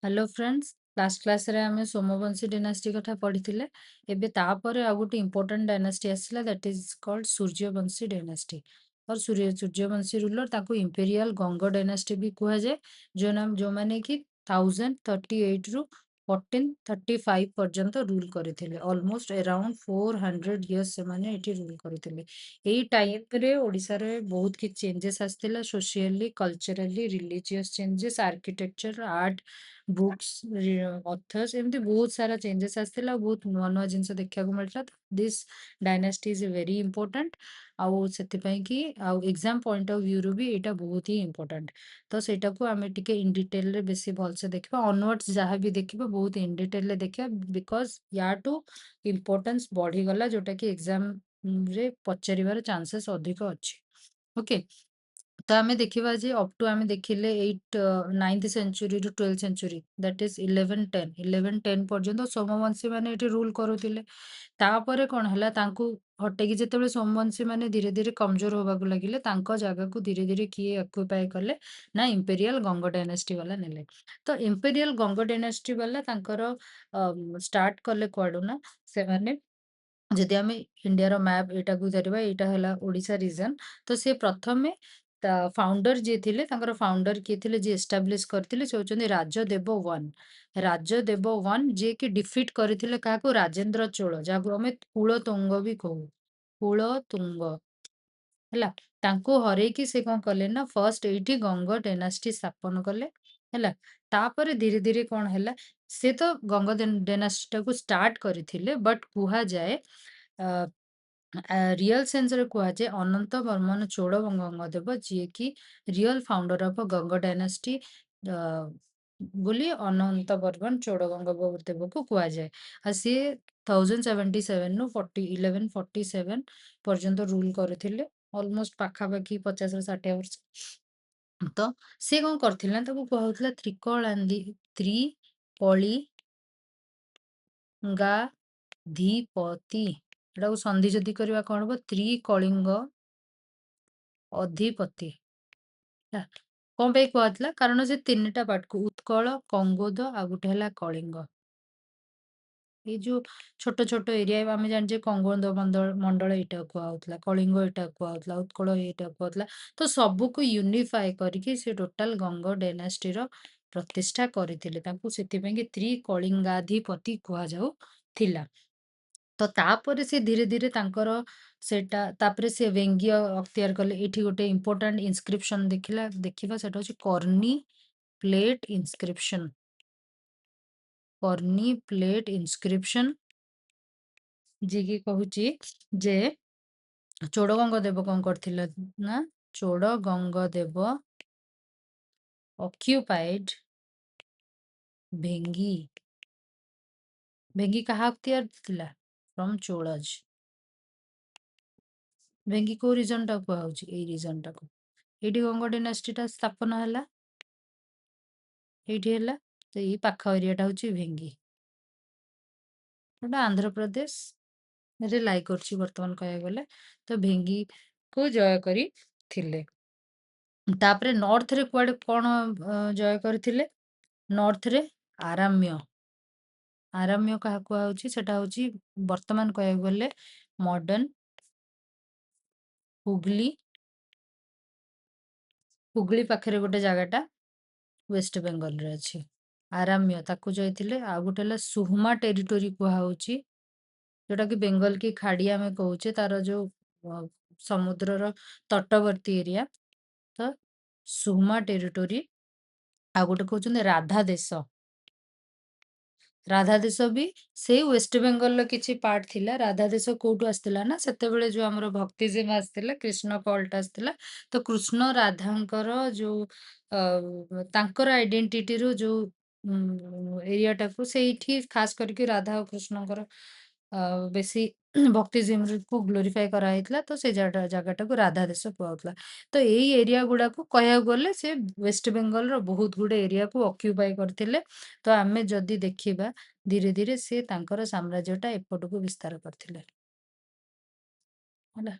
Hello friends, last class रे आमे Somvanshi dynasty कथा पढ़िथिले। एबे तापरे आ गोटे इंपोर्टेंट डायनास्टी आसिला that is called Suryavanshi dynasty. और सूर्यवंशी रूलर ताको इंपेरियल गंग डायनास्टी भी कुहा जाए। जो माने कि 1038 रु 1435 पर्यंत रूल करथिले। ऑलमोस्ट अराउंड 400 इयर्स से माने एटी रूल करथिले। एई टाइम रे ओडिसा रे बहुत कि चेंजेस आस्तिला, socially, culturally, religious changes, architecture, art, books, authors, ଏମିତି ବହୁତ ସାରା ଚେଞ୍ଜେସ୍ ଆସିଥିଲା ଆଉ ବହୁତ ନୂଆ ନୂଆ ଜିନିଷ ଦେଖିବାକୁ ମିଳିଥିଲା। This dynasty is very important. ଆଉ ସେଥିପାଇଁ କି ଆଉ ଏକ୍ସାମ ପଏଣ୍ଟ ଅଫ ଭ୍ୟୁରୁ ବି ଏଇଟା ବହୁତ ହି ଇମ୍ପୋର୍ଟାଣ୍ଟ। ତ ସେଇଟାକୁ ଆମେ ଟିକେ ଇନ୍ ଡିଟେଲରେ ବେଶୀ ଭଲସେ ଦେଖିବା। ଅନୱାର୍ଡସ୍ ଯାହା ବି ଦେଖିବା ବହୁତ ଇନ୍ ଡିଟେଲରେ ଦେଖିବା, ବିକଜ ୟାଠୁ ଇମ୍ପୋର୍ଟାନ୍ସ ବଢିଗଲା, ଯୋଉଟା କି ଏକ୍ସାମରେ ପଚାରିବାର ଚାନ୍ସେସ୍ ଅଧିକ ଅଛି। ଓକେ, ତ ଆମେ ଦେଖିବା ଯେ ଅପ୍ ଟୁ ଆମେ ଦେଖିଲେ 9th ସେଞ୍ଚୁରୀରୁ 12th century, that is 1110 ପର୍ଯ୍ୟନ୍ତ ସୋମବଂଶୀ ମାନେ ଏଠି ରୁଲ କରୁଥିଲେ। ତାପରେ କଣ ହେଲା, ତାଙ୍କୁ ହଟେଇକି ଯେତେବେଳେ ସୋମବଂଶୀ ମାନେ ଧୀରେ ଧୀରେ କମଜୋର ହବାକୁ ଲାଗିଲେ, ତାଙ୍କ ଜାଗାକୁ ଧୀରେ ଧୀରେ କିଏ ଅକ୍ୟୁପାଏ କଲେ ନା ଇମ୍ପେରିଆଲ ଗଙ୍ଗ ଡାଇନାଷ୍ଟି ବାଲା ନେଲେ। ତ ଇମ୍ପେରିଆଲ ଗଙ୍ଗ ଡାଇନାଷ୍ଟି ବାଲା ତାଙ୍କର ଷ୍ଟାର୍ଟ କଲେ କୁଆଡୁ ନା, ସେମାନେ ଯଦି ଆମେ ଇଣ୍ଡିଆର ମ୍ୟାପ ଏଇଟାକୁ ଧରିବା, ଏଇଟା ହେଲା ଓଡିଶା ରିଜନ। ତ ସେ ପ୍ରଥମେ फाउंडर जी ଥିଲେ, ତାଙ୍କର ଫାଉଣ୍ଡର କିଏ ଥିଲେ, ଯିଏ ଏଷ୍ଟାବ୍ଲିଶ କରିଥିଲେ, ସେ ହଉଛନ୍ତି ରାଜଦେବ वन। ରାଜଦେବ वन ଯିଏ କି ଡିଫିଟ କରିଥିଲେ କାହାକୁ, ରାଜେନ୍ଦ୍ର ଚୋଳ, ଯାହାକୁ ଆମେ କୁଳତୁଙ୍ଗ ବି କହୁ, କୁଳତୁଙ୍ଗ। ହେଲା, ତାଙ୍କୁ ହରେଇକି ସେ କଣ କଲେ ନା, ଫର୍ଷ୍ଟ ଏଇଠି ଗଙ୍ଗ ଡାଇନାଷ୍ଟି ସ୍ଥାପନ କଲେ। ହେଲା, ତାପରେ ଧୀରେ ଧୀରେ କଣ ହେଲା, ସେ ତ ଗଙ୍ଗ ଡାଇନାଷ୍ଟି ଟାକୁ ଷ୍ଟାର୍ଟ କରିଥିଲେ, ବଟ କୁହାଯାଏ रियल सेन्स रे कुहाଯାଏ ଅନନ୍ତ ବର୍ମନ ଚୋଳ ଗଙ୍ଗଦେବ, ଯିଏକି real founder of Ganga dynasty ବୋଲି ଅନନ୍ତ ବର୍ମନ ଚୋଳ ଗଙ୍ଗଦେବକୁ କୁହାଯାଏ। ଆଉ ସିଏ 1077 ରୁ 1147 ପର୍ଯ୍ୟନ୍ତ ରୁଲ କରିଥିଲେ, ଅଲମୋଷ୍ଟ ପାଖାପାଖି 50-60 ବର୍ଷ। ତ ସେ କଣ କରିଥିଲେ ନା, ତାକୁ କୁହାହଉଥିଲା ତ୍ରିକଳାନ୍ଦିପତି। ଏଟାକୁ ସନ୍ଧି ଯଦି କରିବା କଣ ହବ, ତ୍ରିକଳିଙ୍ଗ ଅଧିପତି। ହେଲା, କଣ ପାଇଁ କୁହାଥିଲା, କାରଣ ସେ ତିନିଟା ପାର୍ଟକୁ, ଉତ୍କଳ, କଙ୍ଗୋଦ ଆଉ ଗୋଟେ ହେଲା କଳିଙ୍ଗ, ଏଇ ଯୋଉ ଛୋଟ ଛୋଟ ଏରିଆ ଆମେ ଜାଣିଛେ, କଙ୍ଗୋଦ ମଣ୍ଡଳ ଏଇଟା କୁହାହଉଥିଲା, କଳିଙ୍ଗ ଏଇଟା କୁହାହଉଥିଲା, ଉତ୍କଳ ଏଇଟା କୁହାହଉଥିଲା। ତ ସବୁକୁ ୟୁନିଫାଏ କରିକି ସେ ଟୋଟାଲ ଗଙ୍ଗ ଡାଇନାଷ୍ଟିର ପ୍ରତିଷ୍ଠା କରିଥିଲେ, ତାଙ୍କୁ ସେଥିପାଇଁ କି ତ୍ରିକଳିଙ୍ଗାଧିପତି କୁହାଯାଉଥିଲା। ତ ତାପରେ ସେ ଧୀରେ ଧୀରେ ତାଙ୍କର ସେଟା, ତାପରେ ସେ ବ୍ୟଙ୍ଗିୟ ଅକ୍ତିଆର କଲେ। ଏଇଠି ଗୋଟେ ଇମ୍ପୋର୍ଟାଣ୍ଟ ଇନସ୍କ୍ରିପସନ ଦେଖିବା, ସେଟା ହଉଛି କର୍ଣ୍ଣି ପ୍ଲେଟ ଇନସ୍କ୍ରିପସନ। କର୍ଣ୍ଣି ପ୍ଲେଟ ଇନସ୍କ୍ରିପସନ, ଯିଏକି କହୁଛି ଯେ ଚୋଡଗଙ୍ଗ ଦେବ କଣ କରିଥିଲେ ନା, ଚୋଡଗଙ୍ଗ ଦେବ ଅକ୍ୟୁପାଇଡ ଭେଙ୍ଗି। ଭେଙ୍ଗି କାହା ଅକ୍ତିଆର ଥିଲା, ଫ୍ରମ ଚୋଳଜ। ଭେଙ୍ଗି କୋଉ ରିଜନ ଟା କୁହାହଉଛି, ଏଇ ରିଜନ ଟାକୁ। ଏଇଠି ଗଙ୍ଗ ଡାଇନାଷ୍ଟି ଟା ସ୍ଥାପନ ହେଲା, ଏଇଠି ହେଲା। ତ ଏଇ ପାଖ ଏରିଆଟା ହଉଛି ଭେଙ୍ଗି, ଏଟା ଆନ୍ଧ୍ରପ୍ରଦେଶ ରେ ଲାଇ କରୁଛି ବର୍ତ୍ତମାନ କହିବାକୁ ଗଲେ। ତ ଭେଙ୍ଗି କୁ ଜୟ କରିଥିଲେ। ତାପରେ ନର୍ଥରେ କୁଆଡେ କଣ ଜୟ କରିଥିଲେ, ନର୍ଥରେ ଆରାମ୍ୟ। ଆରାମ୍ୟ କାହା କୁହାହଉଛି, ସେଟା ହଉଛି ବର୍ତ୍ତମାନ କହିବାକୁ ଗଲେ ମଡର୍ନ ହୁଗଲି, ହୁଗଲି ପାଖରେ ଗୋଟେ ଜାଗାଟା ୱେଷ୍ଟ ବେଙ୍ଗଲରେ ଅଛି। ଆରାମ୍ୟ ତାକୁ ଯାଇଥିଲେ। ଆଉ ଗୋଟେ ହେଲା ସୁହମା ଟେରିଟୋରି କୁହାହଉଛି, ଯୋଉଟା କି ବେଙ୍ଗଲ କି ଖାଡି ଆମେ କହୁଛେ, ତାର ଯୋଉ ସମୁଦ୍ରର ତଟବର୍ତ୍ତୀ ଏରିଆ। ତ ସୁହମା ଟେରିଟୋରି। ଆଉ ଗୋଟେ କହୁଛନ୍ତି ରାଧା ଦେଶ। ରାଧା ଦେଶ ବି ସେଇ ୱେଷ୍ଟ ବେଙ୍ଗଲର କିଛି ପାର୍ଟ ଥିଲା। ରାଧା ଦେଶ କୋଉଠୁ ଆସିଥିଲା ନା, ସେତେବେଳେ ଯୋଉ ଆମର ଭକ୍ତିଜିମ ଆସିଥିଲା, କୃଷ୍ଣ କଲ୍ଟ ଆସିଥିଲା। ତ କୃଷ୍ଣ ରାଧାଙ୍କର ଯୋଉ ତାଙ୍କର ଆଇଡେଣ୍ଟିଟିରୁ ଯୋଉ ଏରିଆଟାକୁ, ସେଇଠି ଖାସ କରିକି ରାଧା ଆଉ କୃଷ୍ଣଙ୍କର ବେଶୀ ଭକ୍ତିଜିମକୁ ଗ୍ଲୋରିଫାଏ କରାହେଇଥିଲା। ତ ସେ ଜାଗାଟାକୁ ରାଧା ଦେଶ କୁହାହଉଥିଲା। ତ ଏଇ ଏରିଆ ଗୁଡାକୁ କହିବାକୁ ଗଲେ ସେ ୱେଷ୍ଟ ବେଙ୍ଗଲର ବହୁତ ଗୁଡେ ଏରିଆକୁ ଅକ୍ୟୁପାଏ କରିଥିଲେ। ତ ଆମେ ଯଦି ଦେଖିବା, ଧୀରେ ଧୀରେ ସେ ତାଙ୍କର ସାମ୍ରାଜ୍ୟଟା ଏପଟକୁ ବିସ୍ତାର କରିଥିଲେ। ହେଲା,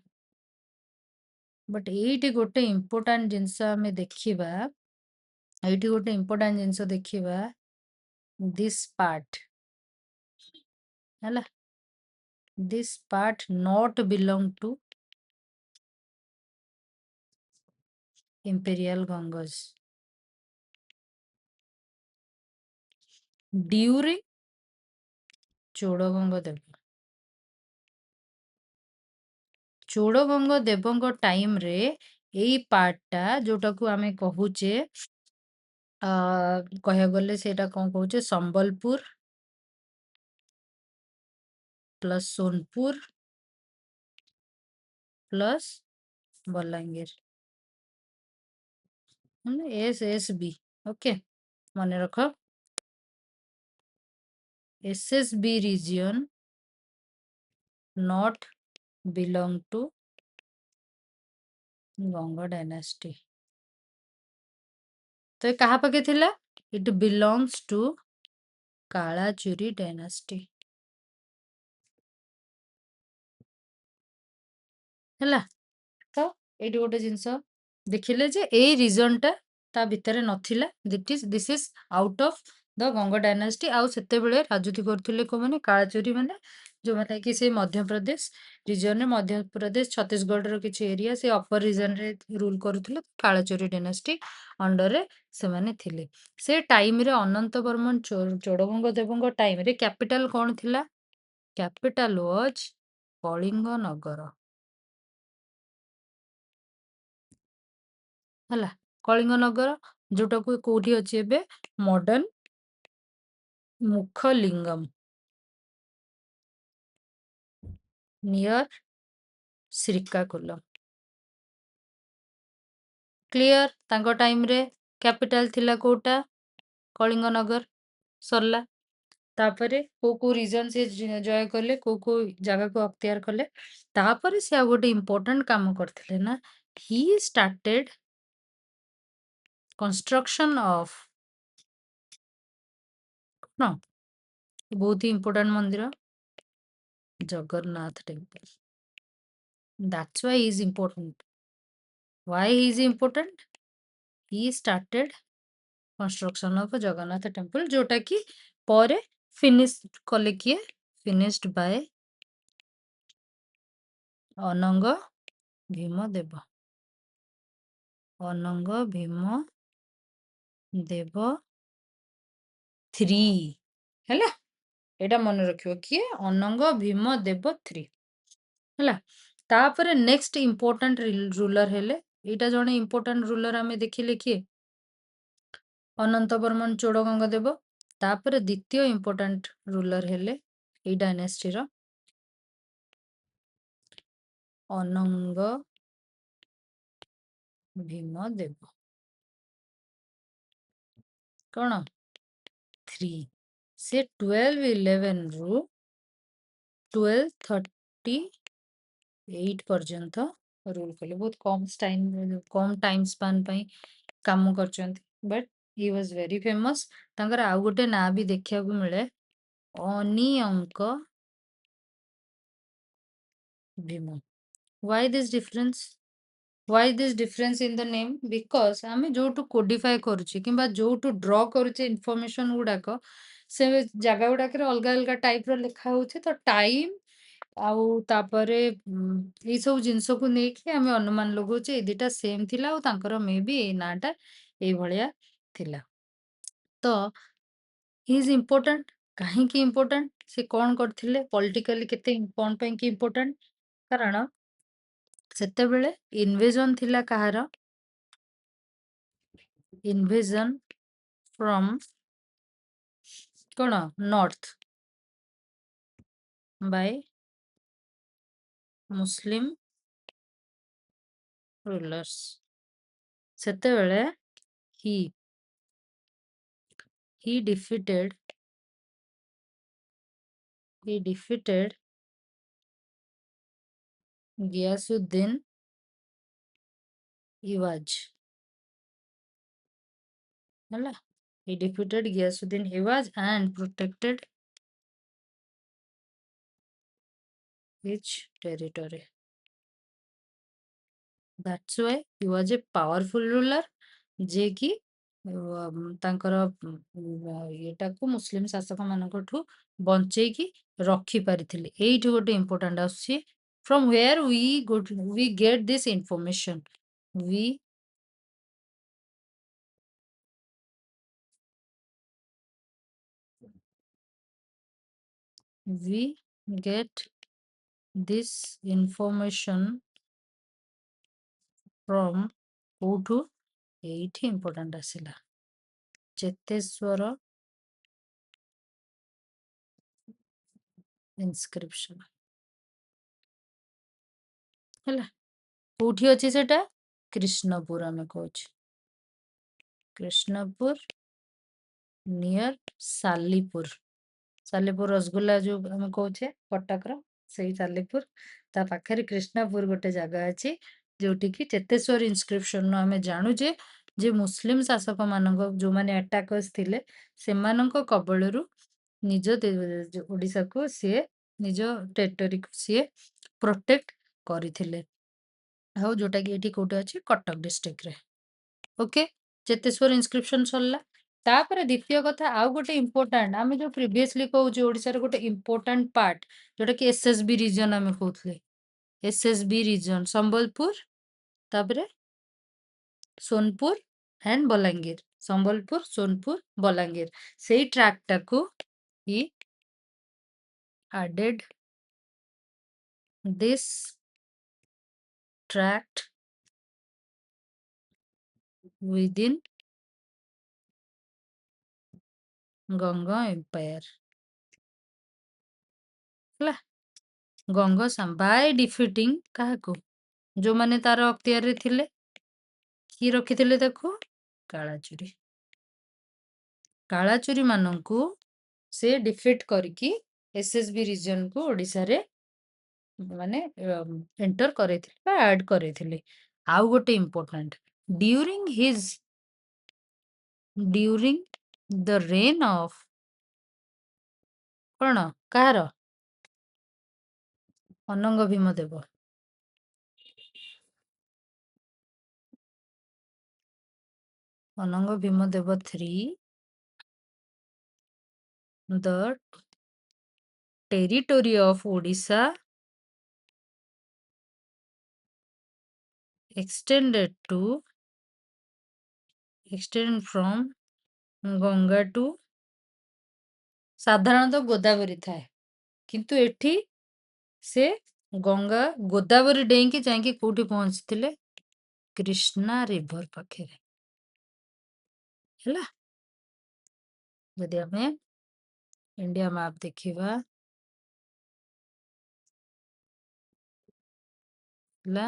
ବଟ ଏଇଠି ଗୋଟେ ଇମ୍ପୋର୍ଟାଣ୍ଟ ଜିନିଷ ଆମେ ଦେଖିବା, ଏଇଠି ଗୋଟେ ଇମ୍ପୋର୍ଟାଣ୍ଟ ଜିନିଷ ଦେଖିବା, this part ହେଲା, this part not belong to imperial Gangas during Chodaganga ଦେବ ଚୋଡ଼ଗଙ୍ଗ ଦେବଙ୍କ ଟାଇମରେ ଏଇ ପାର୍ଟଟା ଯୋଉଟାକୁ ଆମେ କହୁଛେ କହିବାକୁ ଗଲେ ସେଇଟା କଣ କହୁଛେ Sambalpur plus Sonepur plus Balangir SSB okay ମନେ ରଖ SSB region not belong to Ganga dynasty ତ ଏ କାହା ପାଖେ ଥିଲା ଇଟ୍ ବିଲଙ୍ଗସ୍ ଟୁ କାଳାଚୁରୀ ଡାଇନାଷ୍ଟି ହେଲା ତ ଏଇଠି ଗୋଟେ ଜିନିଷ ଦେଖିଲେ ଯେ ଏଇ ରିଜନଟା ତା ଭିତରେ ନଥିଲା this is out of the Ganga dynasty ଆଉ ସେତେବେଳେ ରାଜୁତି କରୁଥିଲେ କୋଉମାନେ କାଳାଚୁରୀ ମାନେ ଯୋଉମାନେ କି ସେ ମଧ୍ୟପ୍ରଦେଶ ରିଜନରେ ମଧ୍ୟପ୍ରଦେଶ ଛତିଶଗଡ଼ର କିଛି ଏରିଆ ସେ ଅପର ରିଜନରେ ରୁଲ କରୁଥିଲେ କାଳାଚୁରୀ ଡାଇନାଷ୍ଟି ଅଣ୍ଡରରେ ସେମାନେ ଥିଲେ ସେ ଟାଇମରେ ଅନନ୍ତ ବର୍ମନ ଚୋଡ଼ଗଙ୍ଗ ଦେବଙ୍କ ଟାଇମରେ କ୍ୟାପିଟାଲ କଣ ଥିଲା କ୍ୟାପିଟାଲ ୱାଜ କଳିଙ୍ଗ ନଗର ହେଲା କଳିଙ୍ଗ ନଗର ଯୋଉଟାକୁ କୋଉଠି ଅଛି ଏବେ ମଡର୍ନ ମୁଖଲିଙ୍ଗମ ନିୟର ଶ୍ରୀକାକୁଲମ କ୍ଲିୟର ତାଙ୍କ ଟାଇମରେ କ୍ୟାପିଟାଲ ଥିଲା କୋଉଟା କଳିଙ୍ଗ ନଗର ସରିଲା ତାପରେ କୋଉ କୋଉ ରିଜନ ସେ ଜୟ କଲେ କୋଉ ଜାଗାକୁ ଅକ୍ତିଆର କଲେ ତାପରେ ସେ ଆଉ ଗୋଟେ ଇମ୍ପୋର୍ଟାଣ୍ଟ କାମ କରିଥିଲେ ନା ହି ଷ୍ଟାର୍ଟେଡ କନଷ୍ଟ୍ରକ୍ସନ ଅଫ କଣ ବହୁତ ହି ଇମ୍ପୋର୍ଟାଣ୍ଟ ମନ୍ଦିର Jagannath temple that's why he is important why he is important he started construction of Jagannath temple ଯୋଉଟା କି ପରେ ଫିନିଶ କଲେ କିଏ finished by ଅନଙ୍ଗ ଭୀମ ଦେବ ଅନଙ୍ଗ ଭୀମ ଦେବ 3 ହେଲା ଏଇଟା ମନେ ରଖିବ କିଏ ଅନଙ୍ଗ ଭୀମ ଦେବ 3 ହେଲା ତାପରେ ନେକ୍ସଟ ଇମ୍ପୋର୍ଟାଣ୍ଟ ରୁଲର ହେଲେ ଏଇଟା ଜଣେ ଇମ୍ପୋର୍ଟାଣ୍ଟ ରୁଲର ଆମେ ଦେଖିଲେ କିଏ ଅନନ୍ତ ବର୍ମନ ଚୋଡ଼ଗଙ୍ଗ ଦେବ ତାପରେ ଦ୍ୱିତୀୟ ଇମ୍ପୋର୍ଟାଣ୍ଟ ରୁଲର ହେଲେ ଏଇ ଡାଇନାଷ୍ଟିର ଅନଙ୍ଗ ଭୀମ ଦେବ କଣ 3 ସେ 1211 ରୁ 1238 ପର୍ଯ୍ୟନ୍ତ ରୁଲ କଲେ ବହୁତ କମ ଟାଇମ ସ୍ପାନ ପାଇଁ କାମ କରିଛନ୍ତି but Hi was very famous ତାଙ୍କର ଆଉ ଗୋଟେ ନାଁ ବି ଦେଖିବାକୁ ମିଳେ ଅନିଅଙ୍କ Bhima why this difference why this difference in the name because ଆମେ ଯୋଉଠୁ କୋଡିଫାଏ କରୁଛେ କିମ୍ବା ଯୋଉଠୁ ଡ୍ର କରୁଛେ ଇନଫର୍ମେସନ ଗୁଡାକ ସେ ଜାଗା ଗୁଡାକରେ ଅଲଗା ଅଲଗା ଟାଇପର ଲେଖା ହଉଛି ତ ଟାଇମ ଆଉ ତାପରେ ଏଇ ସବୁ ଜିନିଷକୁ ନେଇକି ଆମେ ଅନୁମାନ ଲଗଉଛେ ଏଇ ଦିଟା ସେମ ଥିଲା ଆଉ ତାଙ୍କର ମେ ବି ଏଇ ନାଁଟା ଏଇଭଳିଆ ଥିଲା ତ ଇଜ ଇମ୍ପୋର୍ଟାଣ୍ଟ କାହିଁକି ଇମ୍ପୋର୍ଟାଣ୍ଟ ସେ କଣ କରିଥିଲେ ପଲିଟିକାଲି କେତେ କଣ ପାଇଁ କି ଇମ୍ପୋର୍ଟାଣ୍ଟ କାରଣ ସେତେବେଳେ ଇନଭେଜନ ଥିଲା କାହାର ଇନଭେଜନ ଫ୍ରମ କଣ ନର୍ଥ ବାଇ ମୁସଲିମ ରୁଲର୍ସ ସେତେବେଳେ ହି he defeated Ghiyasuddin Iwaj ହେଲା he defeated Ghiyasuddin Iwaj and protected his territory that's why he was a powerful ruler ଯେ କି ତାଙ୍କର ଇଏଟାକୁ ମୁସଲିମ ଶାସକମାନଙ୍କଠୁ ବଞ୍ଚେଇକି ରଖିପାରିଥିଲେ। ଏଇଠି ଗୋଟେ ଇମ୍ପୋର୍ଟାଣ୍ଟ ଆସୁଛି, from where we get this information. we we get this information from କୋଉଠୁ? ଏଇଠି important ଆସିଲା, ଚେତେଶ୍ୱର ଇନସ୍କ୍ରିପସନ ହେଲା। କୋଉଠି ଅଛି ସେଟା? କୃଷ୍ଣପୁର ଆମେ କହୁଛୁ, କୃଷ୍ଣପୁର ନିୟର ସାଲିପୁର। ସାଲିପୁର ରସଗୋଲା ଯୋଉ ଆମେ କହୁଛେ କଟକର, ସେଇ ସାଲିପୁର ତା ପାଖରେ କୃଷ୍ଣପୁର ଗୋଟେ ଜାଗା ଅଛି, ଯୋଉଠିକି ଚେତେଶ୍ୱର ଇନସ୍କ୍ରିପସନରୁ ଆମେ ଜାଣୁଛେ ଯେ ମୁସଲିମ ଶାସକ ମାନଙ୍କ ଯୋଉମାନେ ଆଟାକର୍ସ ଥିଲେ ସେମାନଙ୍କ କବଳରୁ ନିଜ ଓଡିଶାକୁ ସିଏ ନିଜ ଟେରିଟୋରିକୁ ସିଏ ପ୍ରୋଟେକ୍ଟ କରିଥିଲେ। ଆଉ ଯୋଉଟା କି ଏଠି କୋଉଠି ଅଛି? କଟକ ଡିଷ୍ଟ୍ରିକ୍ଟରେ। ଓକେ, ଚେତେଶ୍ୱର ଇନସ୍କ୍ରିପସନ ସରିଲା। ତାପରେ ଦ୍ୱିତୀୟ କଥା ଆଉ ଗୋଟେ ଇମ୍ପୋର୍ଟାଣ୍ଟ, ଆମେ ଯୋଉ ପ୍ରିଭିୟସଲି କହୁଛୁ ଓଡିଶାର ଗୋଟେ ଇମ୍ପୋର୍ଟାଣ୍ଟ ପାର୍ଟ ଯୋଉଟା କି ଏସଏସବି ରିଜନ ଆମେ କହୁଥିଲେ, ଏସଏସବି ରିଜନ ସମ୍ବଲପୁର, ତାପରେ ସୋନପୁର ଆଣ୍ଡ ବଲାଙ୍ଗୀର, ସମ୍ବଲପୁର, ସୋନପୁର, ବଲାଙ୍ଗୀର, ସେଇ ଟ୍ରାକ୍ଟଟାକୁ ହି added this tract within Ganga empire ହେଲା। ଗଙ୍ଗ ବାଇ ଡିଫିଟିଂ କାହାକୁ? ଯୋଉମାନେ ତାର ଅକ୍ତିଆରରେ ଥିଲେ, କି ରଖିଥିଲେ ତାକୁ? କାଳାଚୁରୀ। କାଳାଚୁରୀ ମାନଙ୍କୁ ସେ ଡିଫିଟ୍ କରିକି ଏସଏସବି ରିଜନକୁ ଓଡିଶାରେ ମାନେ ଏଣ୍ଟର କରେଇଥିଲେ ବା ଆଡ କରେଇଥିଲେ। ଆଉ ଗୋଟେ important, during the reign of କଣ? କାହାର? Ananga Bhima Deva. Ananga Bhima Deva 3, the territory of Odisha extend from Ganga to, ସାଧାରଣତଃ ଗୋଦାବରୀ ଥାଏ, କିନ୍ତୁ ଏଠି ସେ ଗଙ୍ଗା ଗୋଦାବରୀ ଡେଇଁକି ଯାଇକି କୋଉଠି ପହଞ୍ଚିଥିଲେ? କୃଷ୍ଣା ରିଭର ପାଖରେ ହେଲା। ଯଦି ଆମେ ଇଣ୍ଡିଆ ମ୍ୟାପ ଦେଖିବା ହେଲା,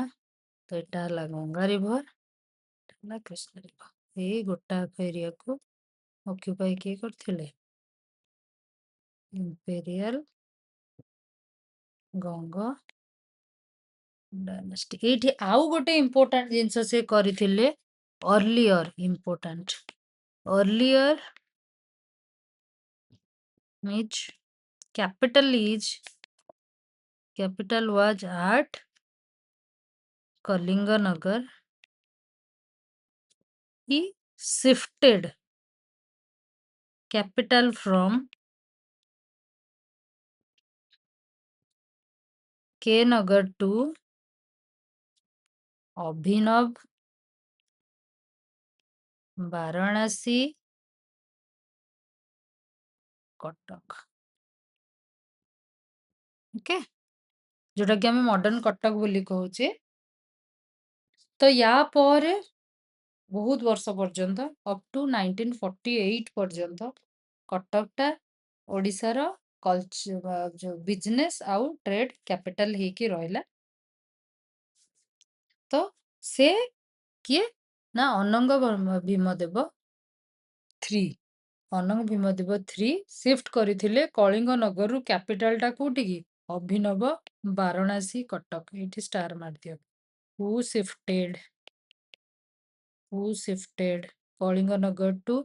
ତ ଏଟା ହେଲା ଗଙ୍ଗା ରିଭର, ହେଲା କୃଷ୍ଣ ରିଭର। ଏଇ ଗୋଟାକ ଏରିଆକୁ ଅକ୍ୟୁପାଇ କିଏ କରିଥିଲେ? Imperial Ganga dynasty. ଏଇଠି ଆଉ ଗୋଟେ ଇମ୍ପୋର୍ଟାଣ୍ଟ ଜିନିଷ ସେ କରିଥିଲେ, earlier important, earlier is capital was at Kalinganagar. He shifted capital from K Nagar to Abhinav, Varanasi, Cuttack. Okay, ଯୋଉଟା କି ଆମେ ମଡର୍ନ କଟକ ବୋଲି କହୁଛେ। ତ ୟା ପରେ ବହୁତ ବର୍ଷ ପର୍ଯ୍ୟନ୍ତ ଅପ ଟୁ 1948 ପର୍ଯ୍ୟନ୍ତ କଟକଟା ଓଡିଶାର ଯୋଉ ବିଜନେସ ଆଉ ଟ୍ରେଡ କ୍ୟାପିଟାଲ ହେଇକି ରହିଲା। ତ ସେ କିଏ? ନା ଅନଙ୍ଗ ଭୀମଦେବ 3, ଅନଙ୍ଗ ଭୀମଦେବ 3 ସିଫ୍ଟ କରିଥିଲେ କଳିଙ୍ଗ ନଗରରୁ କ୍ୟାପିଟାଲଟା କୋଉଠିକି? ଅଭିନବ, ବାରାଣାସୀ, କଟକ। ଏଇଠି ଷ୍ଟାର ମାରିଦିଅ। ହୁ ସିଫ୍ଟେଡ କଳିଙ୍ଗ ନଗର ଟୁ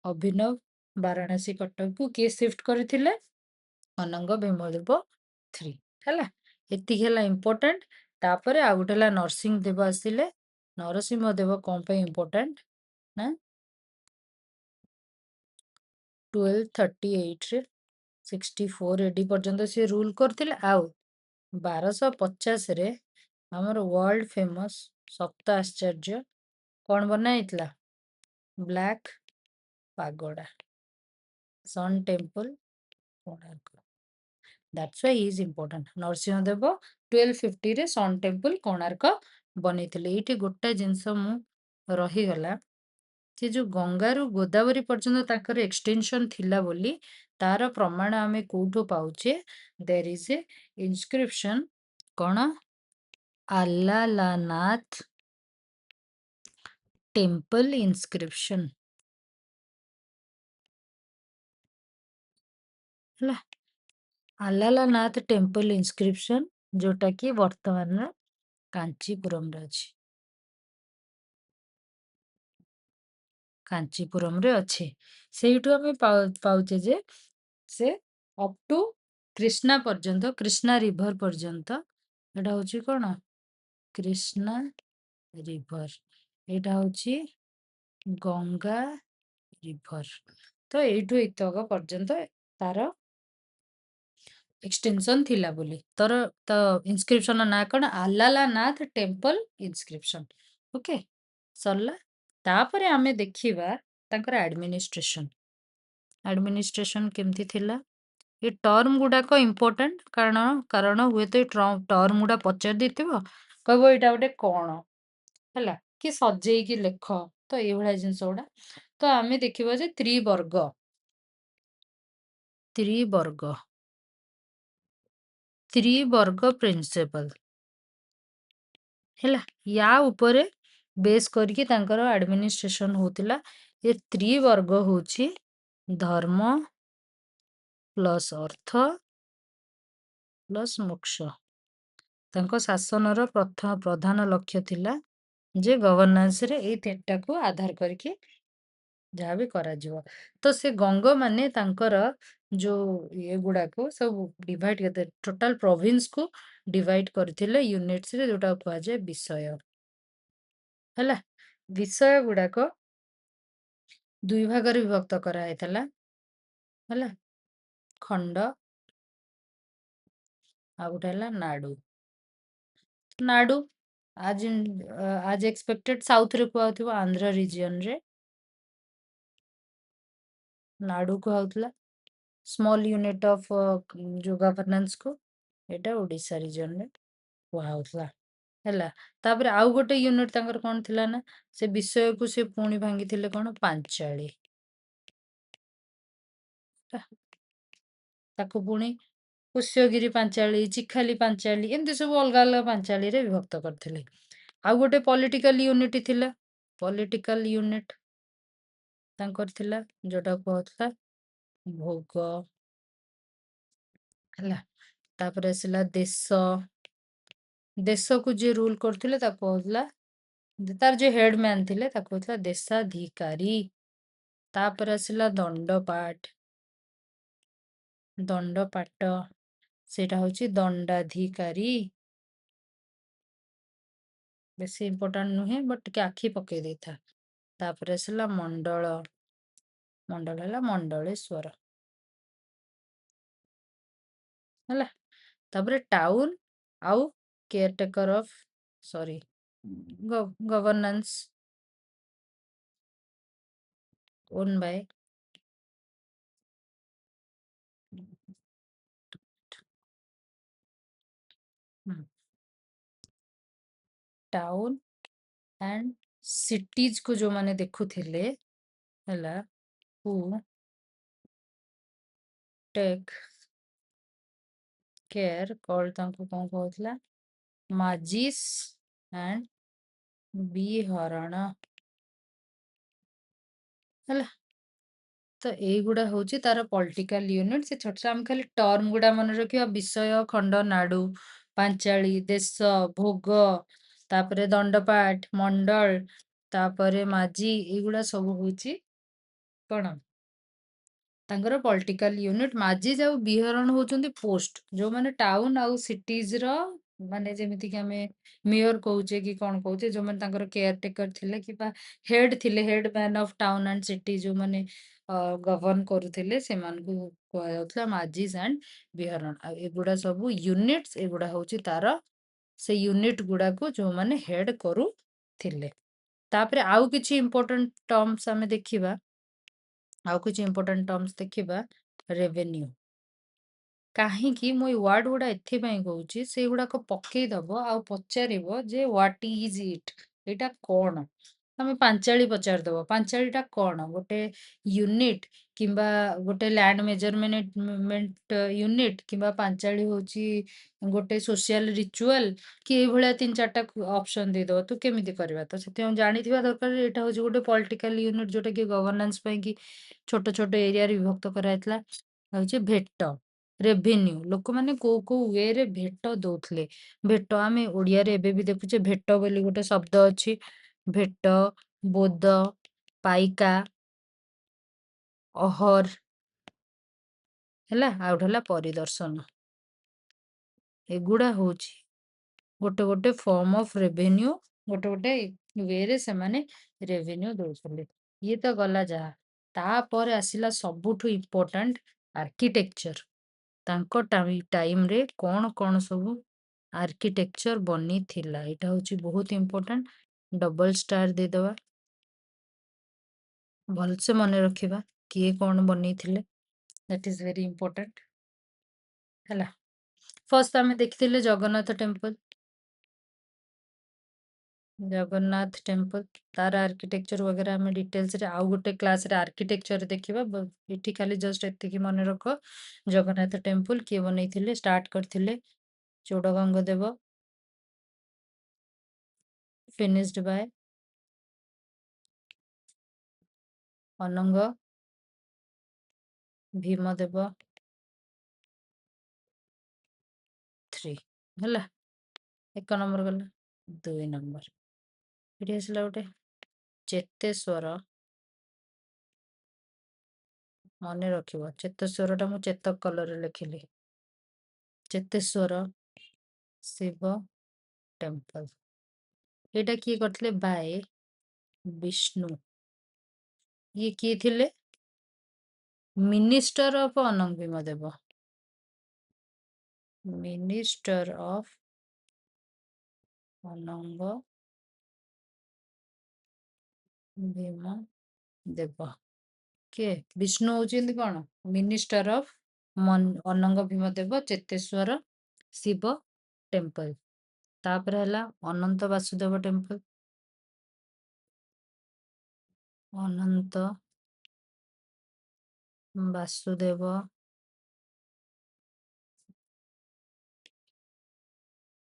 ଅଭିନବ, ବାରାଣାସୀ, କଟକକୁ କିଏ ସିଫ୍ଟ କରିଥିଲେ? ଅନଙ୍ଗ ଭୀମଦେବ 3 ହେଲା। ଏତିକି ହେଲା ଇମ୍ପୋର୍ଟାଣ୍ଟ। ତାପରେ ଆଉ ଗୋଟେ ହେଲା ନରସିଂହ ଦେବ ଆସିଲେ। ନରସିଂହ ଦେବ କଣ ପାଇଁ ଇମ୍ପୋର୍ଟାଣ୍ଟ? ନା 1238 ରେ 64 AD ପର୍ଯ୍ୟନ୍ତ ସିଏ ରୁଲ୍ କରିଥିଲେ। ଆଉ 1250 ରେ ଆମର ୱାର୍ଲଡ ଫେମସ୍ ସପ୍ତ ଆଶ୍ଚର୍ଯ୍ୟ କଣ ବନା ହେଇଥିଲା? Black pagoda, sun temple, Konark. That's why he is important. Narasimhadeva 1250 ରେ ସନ୍ ଟେମ୍ପଲ୍ କୋଣାର୍କ ବନେଇଥିଲେ। ଏଇଠି ଗୋଟେ ଜିନିଷ ମୁଁ ରହିଗଲା, ସେ ଯୋଉ ଗଙ୍ଗାରୁ ଗୋଦାବରୀ ପର୍ଯ୍ୟନ୍ତ ତାଙ୍କର ଏକ୍ସଟେନସନ୍ ଥିଲା ବୋଲି ତାର ପ୍ରମାଣ ଆମେ କୋଉଠୁ ପାଉଛେ? ଦେର୍ ଇଜ୍ ଏ ଇନସ୍କ୍ରିପସନ୍, କଣ? ଆଲାଲାନାଥ ଟେମ୍ପଲ୍ ଇନସ୍କ୍ରିପସନ୍, ହେଲା। ଆଲାଲାନାଥ ଟେମ୍ପଲ୍ ଇନସ୍କ୍ରିପସନ୍, ଯୋଉଟା କି ବର୍ତ୍ତମାନର କାଞ୍ଚିପୁରମରେ ଅଛି। କାଞ୍ଚିପୁରମରେ ଅଛି। ସେଇଠୁ ଆମେ ପାଉଛେ ଯେ ସେ ଅପ୍ ଟୁ କ୍ରିଷ୍ଣା ପର୍ଯ୍ୟନ୍ତ, କ୍ରିଷ୍ଣା ରିଭର ପର୍ଯ୍ୟନ୍ତ, ଏଇଟା ହଉଛି କଣ? କ୍ରିଷ୍ଣା ରିଭର, ଏଇଟା ହଉଛି ଗଙ୍ଗା ରିଭର। ତ ଏଇଠୁ ଏତକ ପର୍ଯ୍ୟନ୍ତ ତାର ଏକ୍ସଟେନସନ୍ ଥିଲା ବୋଲି। ତ ଇନସ୍କ୍ରିପସନ ନାଁ କଣ? ଆଲାଲାନାଥ ଟେମ୍ପଲ୍ ଇନସ୍କ୍ରିପସନ୍। ଓକେ, ସରିଲା। ତାପରେ ଆମେ ଦେଖିବା ତାଙ୍କର ଆଡମିନିଷ୍ଟ୍ରେସନ। ଆଡମିନିଷ୍ଟ୍ରେସନ କେମିତି ଥିଲା? ଏ ଟର୍ମ ଗୁଡାକ ଇମ୍ପୋର୍ଟାଣ୍ଟ, କାରଣ ହୁଏତ ଏ ଟର୍ମ ଗୁଡା ପଚାରି ଦେଇଥିବ, କହିବ ଏଇଟା ଗୋଟେ କଣ, ହେଲା, କି ସଜେଇକି ଲେଖ, ତ ଏଇଭଳିଆ ଜିନିଷ ଗୁଡା। ତ ଆମେ ଦେଖିବା ଯେ ତ୍ରିବର୍ଗ ପ୍ରିନ୍ସିପଲ, ହେଲା, ୟା ଉପରେ ବେସ୍ କରିକି ତାଙ୍କର ଆଡମିନିଷ୍ଟ୍ରେସନ ହଉଥିଲା। ଏ ତ୍ରିବର୍ଗ ହଉଛି ଧର୍ମ ପ୍ଲସ୍ ଅର୍ଥ ପ୍ଲସ୍ ମୋକ୍ଷ। ତାଙ୍କ ଶାସନର ପ୍ରଧାନ ଲକ୍ଷ୍ୟ ଥିଲା ଯେ ଗଭର୍ଣ୍ଣାନ୍ସରେ ଏଇ ତିନିଟାକୁ ଆଧାର କରିକି ଯାହା ବି କରାଯିବ। ତ ସେ ଗଙ୍ଗ ମାନେ ତାଙ୍କର ଯୋଉ ଇଏ ଗୁଡାକୁ ସବୁ ଡିଭାଇଡ କରିଥିଲେ, ଟୋଟାଲ ପ୍ରୋଭିନ୍ସକୁ ଡିଭାଇଡ କରିଥିଲେ ୟୁନିଟ୍ସରେ, ଯୋଉଟା କୁହାଯାଏ ବିଷୟ, ହେଲା। ବିଷୟ ଗୁଡାକ ଦୁଇ ଭାଗରେ ବିଭକ୍ତ କରାଯାଇଥିଲା, ହେଲା, ଖଣ୍ଡ ଆଉ ଗୋଟେ ହେଲା ନାଡୁ। ନାଡୁ ଆଜ ଏକ୍ସପେକ୍ଟେଡ ସାଉଥରେ କୁହାଯାଉଥିବ, ଆନ୍ଧ୍ର ରିଜିୟନରେ ନାଡୁ କୁହାଯାଉଥିଲା। ସ୍ମଲ୍ ୟୁନିଟ୍ ଅଫ୍ ଯୋଉ ଗଭର୍ଣ୍ଣାନ୍ସକୁ ଏଇଟା ଓଡିଶା ରିଜିୟନରେ କୁହାଯାଉଥିଲା, ହେଲା। ତାପରେ ଆଉ ଗୋଟେ ୟୁନିଟ୍ ତାଙ୍କର କଣ ଥିଲା ନା, ସେ ବିଷୟକୁ ସେ ପୁଣି ଭାଙ୍ଗିଥିଲେ କଣ? ପାଞ୍ଚାଳି। ତାକୁ ପୁଣି ପୁଷ୍ୟଗିରି ପାଞ୍ଚାଳି, ଚିଖାଲି ପାଞ୍ଚାଳି, ଏମିତି ସବୁ ଅଲଗା ଅଲଗା ପାଞ୍ଚାଳିରେ ବିଭକ୍ତ କରିଥିଲେ। ଆଉ ଗୋଟେ ପଲିଟିକାଲ ୟୁନିଟ୍ ଥିଲା, ପଲିଟିକାଲ ୟୁନିଟ୍ ତାଙ୍କର ଥିଲା, ଯୋଉଟା କୁହାଯାଉଥିଲା ଭୋଗ, ହେଲା। ତାପରେ ଆସିଲା ଦେଶ, ଦେଶକୁ ଯିଏ ରୁଲ କରୁଥିଲେ ତାକୁ କହୁଥିଲା, ତାର ଯିଏ ହେଡ ମ୍ୟାନ ଥିଲେ ତାକୁ କହୁଥିଲା ଦେଶାଧିକାରୀ। ତାପରେ ଆସିଲା ଦଣ୍ଡପାଠ, ଦଣ୍ଡପାଟ, ସେଇଟା ହଉଛି ଦଣ୍ଡାଧିକାରୀ। ବେଶୀ ଇମ୍ପୋର୍ଟାଣ୍ଟ ନୁହେଁ, ବଟ୍ ଟିକେ ଆଖି ପକେଇ ଦେଇଥା। ତାପରେ ଆସିଲା ମଣ୍ଡଳ, ମଣ୍ଡଳ ହେଲା ମଣ୍ଡଳେଶ୍ଵର, ହେଲା। ତାପରେ ଟାଉନ ଆଉ caretaker of sorry governance on by town and cities କୁ ଯୋଉମାନେ ଦେଖୁଥିଲେ, ହେଲା, ହୁ ଟେକ୍ କେୟାର, କଲ୍ ତାଙ୍କୁ କଣ କହୁଥିଲା? ମାଜିସ୍ ଆଣ୍ଡ ବିହରଣ, ହେଲା। ତ ଏଇଗୁଡା ହଉଛି ତାର ପଲିଟିକାଲ ୟୁନିଟ୍। ସେ ଛୋଟ ଆମେ ଖାଲି ଟର୍ମ ଗୁଡା ମନେ ରଖିବା, ବିଷୟ, ଖଣ୍ଡ, ନାଡୁ, ପାଞ୍ଚାଳି, ଦେଶ, ଭୋଗ, ତାପରେ ଦଣ୍ଡପାଠ, ମଣ୍ଡଳ, ତାପରେ ମାଜି, ଏଇଗୁଡା ସବୁ ହଉଛି କଣ? ତାଙ୍କର ପଲିଟିକାଲ ୟୁନିଟ୍। ମାଜିଜ୍ ଆଉ ବିହରଣ ହଉଛନ୍ତି ପୋଷ୍ଟ, ଯୋଉମାନେ ଟାଉନ ଆଉ ସିଟିଜ ର ମାନେ ଯେମିତିକି ଆମେ ମେୟର କହୁଛେ କି କଣ କହୁଛେ, ଯୋଉମାନେ ତାଙ୍କର କେୟାରଟେକର ଥିଲେ କିମ୍ବା ହେଡ୍ ଥିଲେ, head man of town and city, ଯୋଉମାନେ ଗଭର୍ଣ୍ଣ କରୁଥିଲେ, ସେମାନଙ୍କୁ କୁହାଯାଉଥିଲା ମାଜିସ୍ ଆଣ୍ଡ ବିହରଣ। ଆଉ ଏଗୁଡା ସବୁ ୟୁନିଟ୍ସ, ଏଗୁଡା ହଉଛି ତାର ସେ ୟୁନିଟ୍ ଗୁଡାକୁ ଯୋଉମାନେ ହେଡ୍ କରୁଥିଲେ। ତାପରେ ଆଉ କିଛି ଇମ୍ପୋର୍ଟାଣ୍ଟ ଟର୍ମସ୍ ଆମେ ଦେଖିବା, ରେଭିନ୍ୟୁ। କାହିଁକି ମୁଁ ଏଇ ୱାର୍ଡ ଗୁଡା ଏଥିପାଇଁ କହୁଛି, ସେଇଗୁଡାକ ପକେଇଦବ ଆଉ ପଚାରିବ ଯେ ହ୍ୱାଟ ଇଜ ଇଟ୍, ଏଇଟା କଣ? ତମେ ପାଞ୍ଚାଳି ପଚାରିଦବ, ପାଞ୍ଚାଳିଟା କଣ? ଗୋଟେ ୟୁନିଟ୍ କିମ୍ବା ଗୋଟେ ଲ୍ୟାଣ୍ଡ ମେଜରମେଣ୍ଟ ୟୁନିଟ୍, କିମ୍ବା ପାଞ୍ଚାଳି ହଉଛି ଗୋଟେ ସୋସିଆଲ ରିଚୁଆଲ, କି ଏଇଭଳିଆ 3-4ଟା ଅପସନ ଦେଇଦବ। ତୁ କେମିତି କରିବା? ତ ସେଥିପାଇଁ ଜାଣିଥିବା ଦରକାର ଏଇଟା ହଉଛି ଗୋଟେ ପଲିଟିକାଲ ୟୁନିଟ୍, ଯୋଉଟା କି ଗଭର୍ନାନ୍ସ ପାଇଁ କି ଛୋଟ ଛୋଟ ଏରିଆରେ ବିଭକ୍ତ କରାଯାଇଥିଲା। ହଉଛି ଭେଟ। ରେଭିନ୍ୟୁ, ଲୋକମାନେ କୋଉ କୋଉ ୱେରେ ଭେଟ ଦଉଥିଲେ। ଭେଟ ଆମେ ଓଡିଆରେ ଏବେ ବି ଦେଖୁଛେ, ଭେଟ ବୋଲି ଗୋଟେ ଶବ୍ଦ ଅଛି। ଭେଟ, ବୋଦ, ପାଇକା, ଅହର, ହେଲା, ଆଉ ଗୋଟେ ହେଲା ପରିଦର୍ଶନ। ଏଗୁଡା ହଉଛି ଗୋଟେ ଗୋଟେ ଫର୍ମ ଅଫ ରେଭିନ୍ୟୁ, ଗୋଟେ ଗୋଟେ ୱେରେ ସେମାନେ ରେଭିନ୍ୟୁ ଦଉଥିଲେ। ଇଏ ତ ଗଲା ଯାହା। ତାପରେ ଆସିଲା ସବୁଠୁ ଇମ୍ପୋର୍ଟାଣ୍ଟ, ଆର୍କିଟେକ୍ଚର। ତାଙ୍କ ଟାଇମରେ କଣ କଣ ସବୁ ଆର୍କିଟେକ୍ଚର ବନିଥିଲା, ଏଇଟା ହଉଛି ବହୁତ ଇମ୍ପୋର୍ଟାଣ୍ଟ। ଡବଲ ଷ୍ଟାର ଦେଇଦବା, ଭଲସେ ମନେ ରଖିବା କିଏ କଣ ବନେଇଥିଲେ, ଦ୍ୟାଟ୍ ଇଜ ଭେରି ଇମ୍ପୋର୍ଟାଣ୍ଟ। ହେଲା, ଫାର୍ଷ୍ଟ ଆମେ ଦେଖିଥିଲେ ଜଗନ୍ନାଥ ଟେମ୍ପଲ। ଜଗନ୍ନାଥ ଟେମ୍ପଲ, ତାର ଆର୍କିଟେକ୍ଚର वगैरह ଆମେ ଡିଟେଲ୍ସରେ ଆଉ ଗୋଟେ କ୍ଲାସରେ ଆର୍କିଟେକ୍ଚର ଦେଖିବା। ଏଠି ଖାଲି ଜଷ୍ଟ ଏତିକି ମନେ ରଖ, ଜଗନ୍ନାଥ ଟେମ୍ପଲ କିଏ ବନେଇଥିଲେ, ଷ୍ଟାର୍ଟ କରିଥିଲେ ଚୋଡଗଙ୍ଗ ଦେବ, ଫିନିଶ୍ଡ ବାय ଅନଙ୍ଗ ଭୀମଦେବ 3। ହେଲା, 1 ନମ୍ବର ଗଲା। 2 ନମ୍ବର ଏଠି ଆସିଲା ଗୋଟେ ଚେତେଶ୍ଵର। ମନେ ରଖିବ, ଚେତେଶ୍ଵରଟା ମୁଁ ଚେତକ କଲରରେ ଲେଖିଲି। ଚେତେଶ୍ଵର ଶିବ ଟେମ୍ପଲ, ଏଇଟା କିଏ କରିଥିଲେ? ବାଏ ବିଷ୍ଣୁ। ଇଏ କିଏ ଥିଲେ? Minister of Ananga Bhimadeva, minister of Ananga Bhima Deva. କିଏ? ବିଷ୍ଣୁ ହଉଛନ୍ତି କଣ? Minister of Ananga Bhimadeva, Chateshwar Shiva temple. ତାପରେ ହେଲା ଅନନ୍ତ ବାସୁଦେବ ଟେମ୍ପଲ, ଅନନ୍ତ ବାସୁଦେବ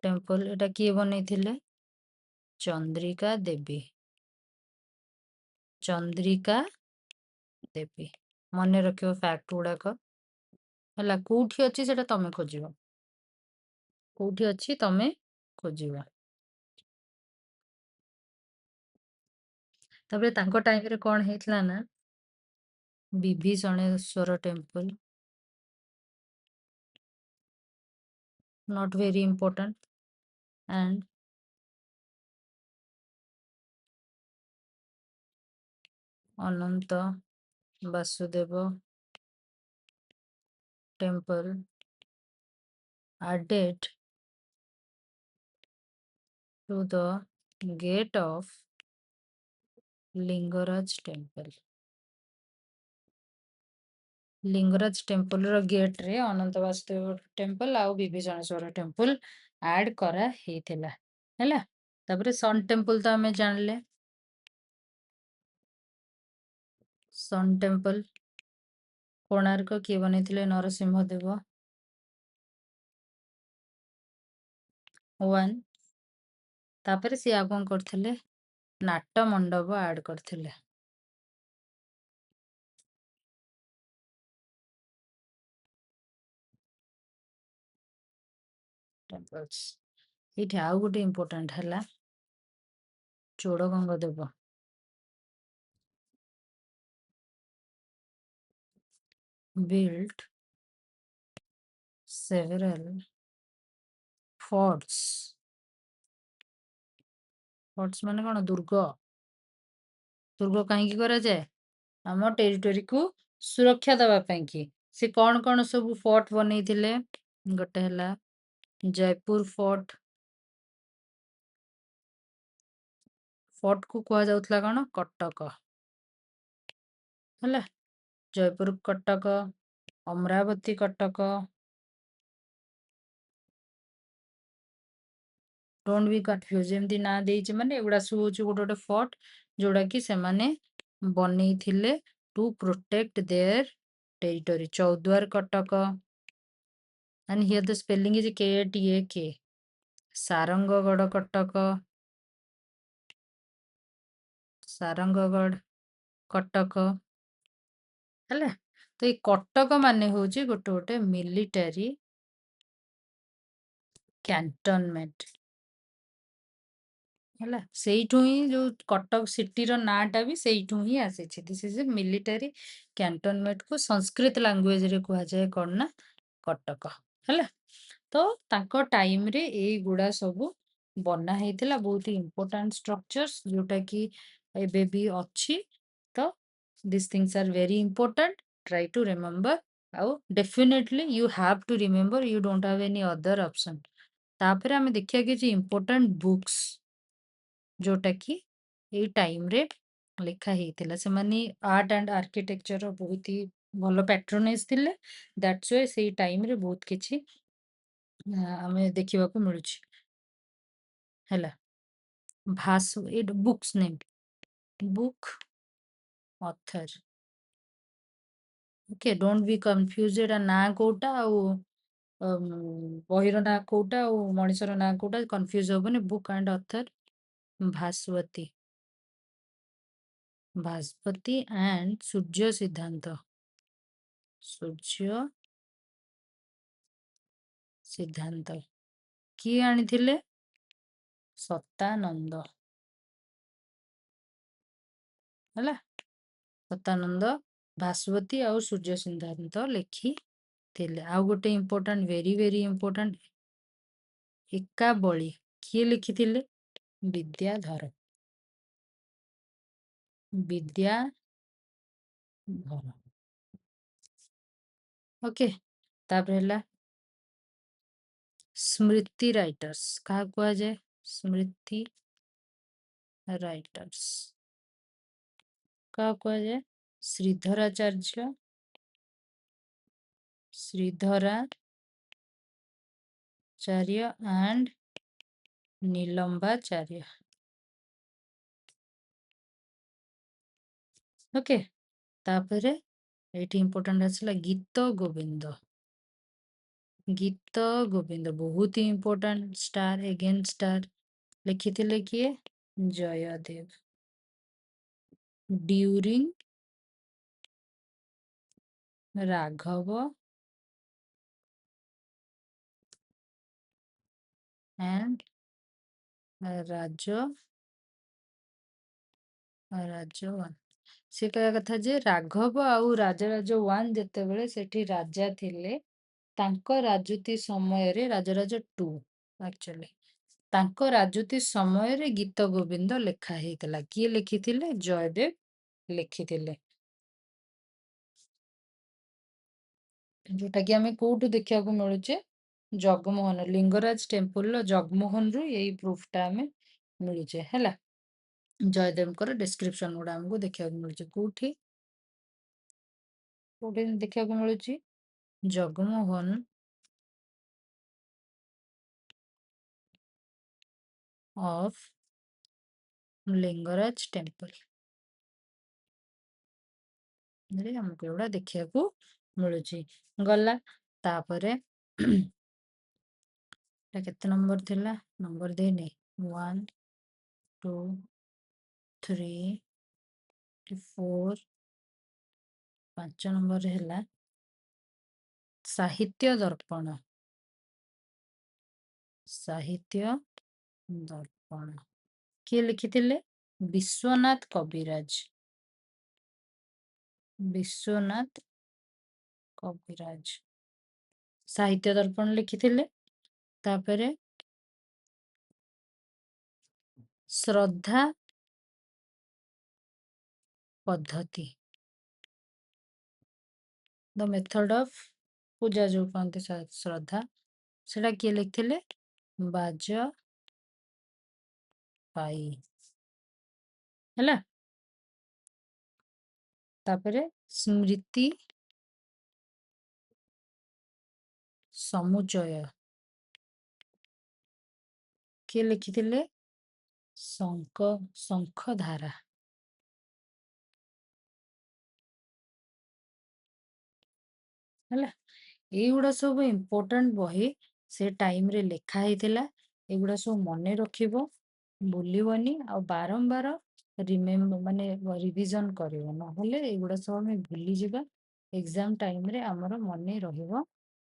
ଟେମ୍ପଲ। ଏଟା କିଏ ବନେଇଥିଲେ? ଚନ୍ଦ୍ରିକା ଦେବୀ, ଚନ୍ଦ୍ରିକା ଦେବୀ। ମନେ ରଖିବ ଫ୍ୟାକ୍ଟ ଗୁଡାକ। ହେଲା, କୋଉଠି ଅଛି ସେଟା ତମେ ଖୋଜିବ, କୋଉଠି ଅଛି ତମେ ଖୋଜିବ। ତାପରେ ତାଙ୍କ ଟାଇମରେ କଣ ହେଇଥିଲା ନା, Bibhishaneshwar temple, not very important, and Ananta Vasudeva temple added to the gate of Lingaraj temple. Lingaraj temple ର ଗେଟ୍ ରେ ଅନନ୍ତ ବାସୁଦେବ ଟେମ୍ପଲ ଆଉ ବିଭୀଷଣେଶ୍ଵର ଟେମ୍ପଲ ଆଡ୍ କରା ହେଇଥିଲା। ହେଲା, ତାପରେ ସନ୍ ଟେମ୍ପଲ ତ ଆମେ ଜାଣିଲେ। ସନ୍ ଟେମ୍ପଲ କୋଣାର୍କ କିଏ ବନେଇଥିଲେ? ନରସିଂହ ଦେବ 1। ତାପରେ ସିଏ ଆଉ କଣ କରିଥିଲେ? ନାଟ ମଣ୍ଡପ ଆଡ୍ କରିଥିଲେ। ଟେମ୍ପଲ୍ସ। ଏଇଠି ଆଉ ଗୋଟେ ଇମ୍ପୋର୍ଟାଣ୍ଟ ହେଲା ଚୋଡଗଙ୍ଗ ଦେବ। built several ଫୋର୍ଟସ୍ ଫୋର୍ଟସ୍ ମାନେ କଣ? ଦୁର୍ଗ। ଦୁର୍ଗ କାହିଁକି କରାଯାଏ? ଆମ ଟେରିଟୋରିକୁ ସୁରକ୍ଷା ଦେବା ପାଇଁ କି। ସେ କଣ ସବୁ ଫୋର୍ଟ ବନେଇଥିଲେ? ଗୋଟେ ହେଲା ଜୟପୁର ଫୋର୍ଟ। ଫୋର୍ଟକୁ କୁହାଯାଉଥିଲା କଣ? କଟକ। ହେଲା, Jaipur Katak, Amaravati Katak. Don't be confuse, ଯେମିତି ନାଁ ଦେଇଛି ମାନେ ଏଗୁଡା ସବୁ ହଉଛି ଗୋଟେ ଗୋଟେ ଫୋର୍ଟ ଯୋଉଟା କି ସେମାନେ ବନେଇଥିଲେ to protect their territory. Choudwar Katak, and here the spelling is KATAK. Saranggarh Katak, Saranggarh Katak. ହେଲା, ତ ଏଇ କଟକ ମାନେ ହଉଛି ଗୋଟେ ଗୋଟେ ମିଲିଟାରୀ କ୍ୟାଣ୍ଟନମେଣ୍ଟ। ହେଲା, ସେଇଠୁ ହିଁ ଯୋଉ କଟକ ସିଟିର ନାଁଟା ବି ସେଇଠୁ ହିଁ ଆସିଛି। ଦିସ୍ ଇଜ ଏ ମିଲିଟାରୀ କ୍ୟାଣ୍ଟନମେଣ୍ଟକୁ ସଂସ୍କୃତ ଲାଙ୍ଗୁଏଜରେ କୁହାଯାଏ କଣ ନା? କଟକ। ହେଲା, ତ ତାଙ୍କ ଟାଇମରେ ଏଇଗୁଡା ସବୁ ବନା ହେଇଥିଲା। ବହୁତ ଇମ୍ପୋର୍ଟାଣ୍ଟ ଷ୍ଟ୍ରକ୍ଚର୍ସ ଯୋଉଟା କି ଏବେ ବି ଅଛି। ତ this things are very important, try to remember. ଆଉ definitely you have to remember, you don't have any other option. ତାପରେ ଆମେ ଦେଖିବା କିଛି ଇମ୍ପୋର୍ଟାଣ୍ଟ ବୁକ୍ସ ଯୋଉଟା କି ଏଇ ଟାଇମରେ ଲେଖା ହେଇଥିଲା। ସେମାନେ ଆର୍ଟ ଆଣ୍ଡ ଆର୍କିଟେକ୍ଚର ବହୁତ ହି ଭଲ ପ୍ୟାଟ୍ରୋନାଇଜ ଥିଲେ। ଦ୍ୟାଟ୍ସ ୱାଇ ସେଇ ଟାଇମରେ ବହୁତ କିଛି ଆମେ ଦେଖିବାକୁ ମିଳୁଛି। ହେଲା, ଏଇ books name, book author. Okay, don't be confuse ଏଟା ନାଁ କୋଉଟା ଆଉ ବହିର ନାଁ କୋଉଟା ଆଉ ମଣିଷର ନାଁ କୋଉଟା କନଫ୍ୟୁଜ ହବନି। Book and author Bhaswati, Bhaspati and Surya Siddhanta. Surya Siddhanta କିଏ ଆଣିଥିଲେ? ସତାନନ୍ଦ। ହେଲା, ସତାନନ୍ଦ ଭାସ୍ୱତୀ ଆଉ ସୂର୍ଯ୍ୟ ସିଦ୍ଧାନ୍ତ ଲେଖିଥିଲେ। ଆଉ ଗୋଟେ ଇମ୍ପୋର୍ଟାଣ୍ଟ, ଭେରି ଭେରି ଇମ୍ପୋର୍ଟାଣ୍ଟ, ଏକାବଳୀ କିଏ ଲେଖିଥିଲେ? ବିଦ୍ୟାଧର। ବିଦ୍ୟାଧର। ଓକେ, ତାପରେ ହେଲା ସ୍ମୃତି ରାଇଟର୍ସ। କାହାକୁ କୁହାଯାଏ? ସ୍ମୃତି ରାଇଟର୍ସ କାହାକୁ କୁହାଯାଏ? ଶ୍ରୀଧରାଚାର୍ଯ୍ୟ, ଶ୍ରୀଧରାଚାର୍ଯ୍ୟ ଆଣ୍ଡ ନୀଲମ୍ବାଚାର୍ଯ୍ୟ। ଓକେ, ତାପରେ ଏଇଠି ଇମ୍ପୋର୍ଟାଣ୍ଟ ଆସିଲା ଗୀତ ଗୋବିନ୍ଦ। ଗୀତ ଗୋବିନ୍ଦ ବହୁତ ହି ଇମ୍ପୋର୍ଟାଣ୍ଟ। ଷ୍ଟାର ଏଗେନ୍ ଷ୍ଟାର ଲେଖିଥିଲେ କିଏ? ଜୟଦେବ। ଡ୍ୟୁରିଂ ରାଘବ and ରାଜୱାନ। ସେ କହିବା କଥା ଯେ ରାଘବ ଆଉ ରାଜରାଜ ୱାନ ଯେତେବେଳେ ସେଠି ରାଜା ଥିଲେ, ତାଙ୍କ ରାଜୁତି ସମୟରେ, ରାଜରାଜ ଟୁ ଆକ୍ଚୁଆଲି, ତାଙ୍କ ରାଜୁତି ସମୟରେ ଗୀତ ଗୋବିନ୍ଦ ଲେଖା ହେଇଥିଲା। କିଏ ଲେଖିଥିଲେ? ଜୟଦେବ ଲେଖିଥିଲେ। ଯୋଉଟା କି ଆମେ କୋଉଠୁ ଦେଖିବାକୁ ମିଳୁଛେ? ଜଗମୋହନ, ଲିଙ୍ଗରାଜ ଟେମ୍ପଲର ଜଗମୋହନରୁ ଏଇ ପ୍ରୁଫଟା ଆମେ ମିଳୁଛେ। ହେଲା, ଜୟଦେବଙ୍କର ଡେସ୍କ୍ରିପସନ ଗୁଡା ଆମକୁ ଦେଖିବାକୁ ମିଳୁଛି। କୋଉଠି କୋଉଠି ଦେଖିବାକୁ ମିଳୁଛି? ଜଗମୋହନ ଅଫ ଲିଙ୍ଗରାଜ ଟେମ୍ପଲ ଆମକୁ ଏଗୁଡା ଦେଖିବାକୁ ମିଳୁଛି। ଗଲା, ତାପରେ ଏଟା କେତେ ନମ୍ବର ଥିଲା? ନମ୍ବର ଦେଇନି। 1 2 3 4, 5 ନମ୍ବରରେ ହେଲା ସାହିତ୍ୟ ଦର୍ପଣ। ସାହିତ୍ୟ ଦର୍ପଣ କିଏ ଲେଖିଥିଲେ? ବିଶ୍ୱନାଥ କବିରାଜ। ବିଶ୍ୱନାଥ କବିରାଜ ସାହିତ୍ୟ ଦର୍ପଣ ଲେଖିଥିଲେ। ତାପରେ ଶ୍ରଦ୍ଧା ପଦ୍ଧତି, ଦ ମେଥଡ ଅଫ ପୂଜା ଯୋଉ କହନ୍ତି ଶ୍ରଦ୍ଧା, ସେଟା କିଏ ଲେଖିଥିଲେ? ବାଜପାଇ। ହେଲା, ତାପରେ ସ୍ମୃତି ସମୁଚ୍ଚୟ କିଏ ଲେଖିଥିଲେ? ଶଙ୍ଖଧାରା। ହେଲା, ଏଇଗୁଡା ସବୁ ଇମ୍ପୋର୍ଟାଣ୍ଟ ବହି ସେ ଟାଇମରେ ଲେଖା ହେଇଥିଲା। ଏଗୁଡା ସବୁ ମନେ ରଖିବ, ଭୁଲିବନି, ଆଉ ବାରମ୍ବାର ମାନେ ରିଭିଜନ କରିବ, ନହେଲେ ଏଗୁଡା ସବୁ ଆମେ ଭୁଲିଯିବା। ଏକ୍ସାମ ଟାଇମରେ ଆମର ମନେ ରହିବ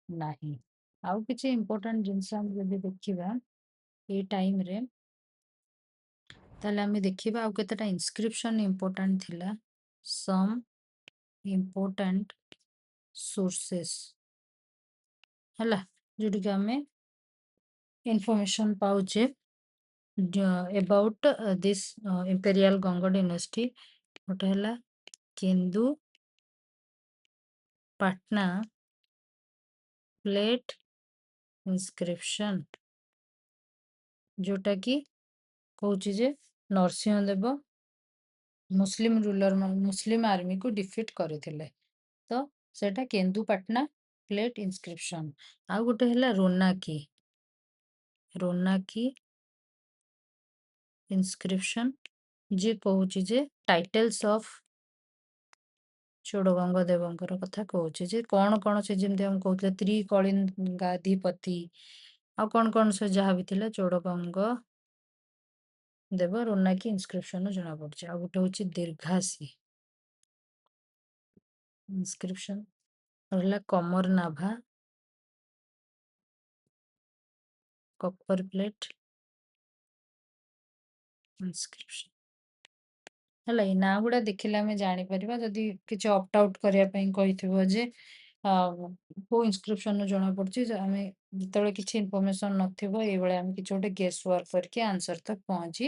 ନାହିଁ। ଆଉ କିଛି ଇମ୍ପୋର୍ଟାଣ୍ଟ ଜିନିଷ ଆମେ ଯଦି ଦେଖିବା ଏଇ ଟାଇମରେ, ତାହେଲେ ଆମେ ଦେଖିବା ଆଉ କେତେଟା ଇନସ୍କ୍ରିପସନ ଇମ୍ପୋର୍ଟାଣ୍ଟ ଥିଲା। ସମ୍ ଇମ୍ପୋର୍ଟାଣ୍ଟ ସୋର୍ସେସ୍, ହେଲା, ଯୋଉଠିକି ଆମେ ଇନଫର୍ମେସନ ପାଉଛେ about this imperial Ganga dynasty। ଗୋଟେ ହେଲା କେନ୍ଦୁ ପାଟନା ପ୍ଲେଟ୍ ଇନସ୍କ୍ରିପସନ, ଯୋଉଟା କି କହୁଛି ଯେ ନରସିଂହ ଦେବ ମୁସଲିମ ଆର୍ମିକୁ ଡିଫିଟ୍ କରିଥିଲେ। ତ ସେଟା କେନ୍ଦୁପାଟନା ପ୍ଲେଟ୍ ଇନସ୍କ୍ରିପସନ। ଆଉ ଗୋଟେ ହେଲା ରୋନାକି ଇନସ୍କ୍ରିପସନ, ଯିଏ କହୁଛି ଯେ ଟାଇଟେଲ୍ସ ଅଫ ଚୋଡଗଙ୍ଗ ଦେବଙ୍କର କଥା କହୁଛି ଯେ କଣ କଣ ସେ, ଯେମିତି ଆମେ କହୁଥିଲେ ତ୍ରିକଳିଙ୍ଗାଧିପତି, ଆଉ କଣ ସେ ଯାହା ବି ଥିଲା ଚୋଡଗଙ୍ଗ ଦେବ ରୋନାକି ଇନସ୍କ୍ରିପସନ ଜଣା ପଡୁଛି। ଆଉ ଗୋଟେ ହଉଛି ଦୀର୍ଘାସୀ ଇନସ୍କ୍ରିପସନ, ରହିଲା କମରନାଭା କପର ପ୍ଲେଟ୍ ଇନସ୍କ୍ରିପସନ। ହେଲା, ଏଇ ନାଁ ଗୁଡା ଦେଖିଲେ ଆମେ ଜାଣିପାରିବା। ଯଦି କିଛି ଅପ୍ଟ ଆଉଟ୍ କରିବା ପାଇଁ କହିଥିବ ଯେ କୋଉ ଇନସ୍କ୍ରିପସନ ଜଣା ପଡୁଛି, ଆମେ ଯେତେବେଳେ କିଛି ଇନଫର୍ମେସନ ନଥିବ ଏଇଭଳିଆ ଆମେ କିଛି ଗୋଟେ ଗେସ୍ ୱାର୍କ କରିକି ଆନ୍ସର ତକ ପହଞ୍ଚି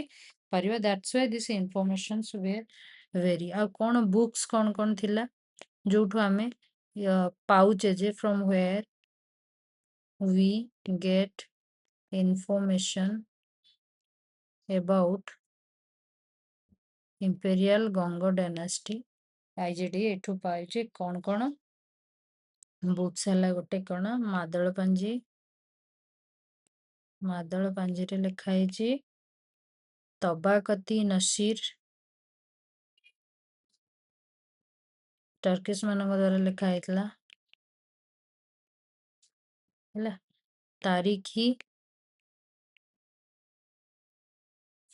ପାରିବା। That's why this informations were very. ଆଉ କଣ ବୁକ୍ସ କଣ ଥିଲା ଯୋଉଠୁ ଆମେ ପାଉଛେ ଯେ from where we get information about imperial Ganga dynasty। IGD एठू पाइजे कौन बुक्स है, गोटे कौन मादल पांजी रे लिखाई तबाकती नसीर, टर्किश मान द्वारा लिखाई तारीखी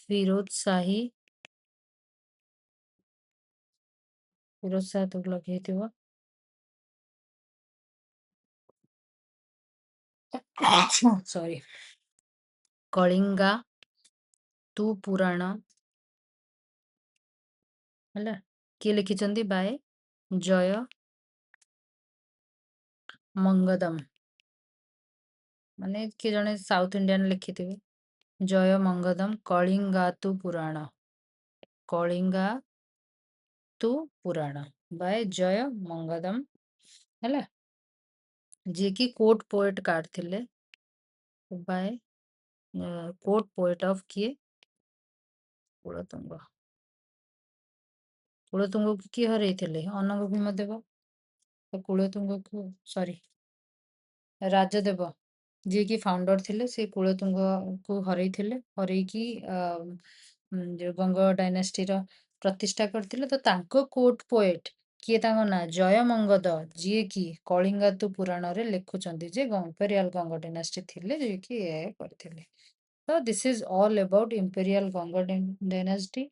फिरोज शाह तुगलक हेतिबो। सॉरी, कलिंगा तू पुराण, है किए लिखिं बाय जय मंगदम, माने किए जने साउथ इंडियन लिखिथे जय मंगदम कलिंगा तू पुराण बाय जय मंगदम, है जी की कोर्ट पोएट कार्ड थिले बाय कोर्ट पोएट ऑफ किए कुलतुंग को किए हरैथिले अनंग भीमदेव। तो कुलतुंग को सॉरी राजदेव जी की फाउंडर थिले, से कुलतुंग को हरैकी जो गंग डायनेस्टी रो प्रतिष्ठा करथिले। तो तांको कोर्ट पोएट किए तांको ना जय मंगद, जी की कलिंगातु पुराण रे लिखुचंदी जे इंपेरियल गंग डायनेस्टी थिले, जे की ए करथिले। तो this is all about imperial Ganga dynasty.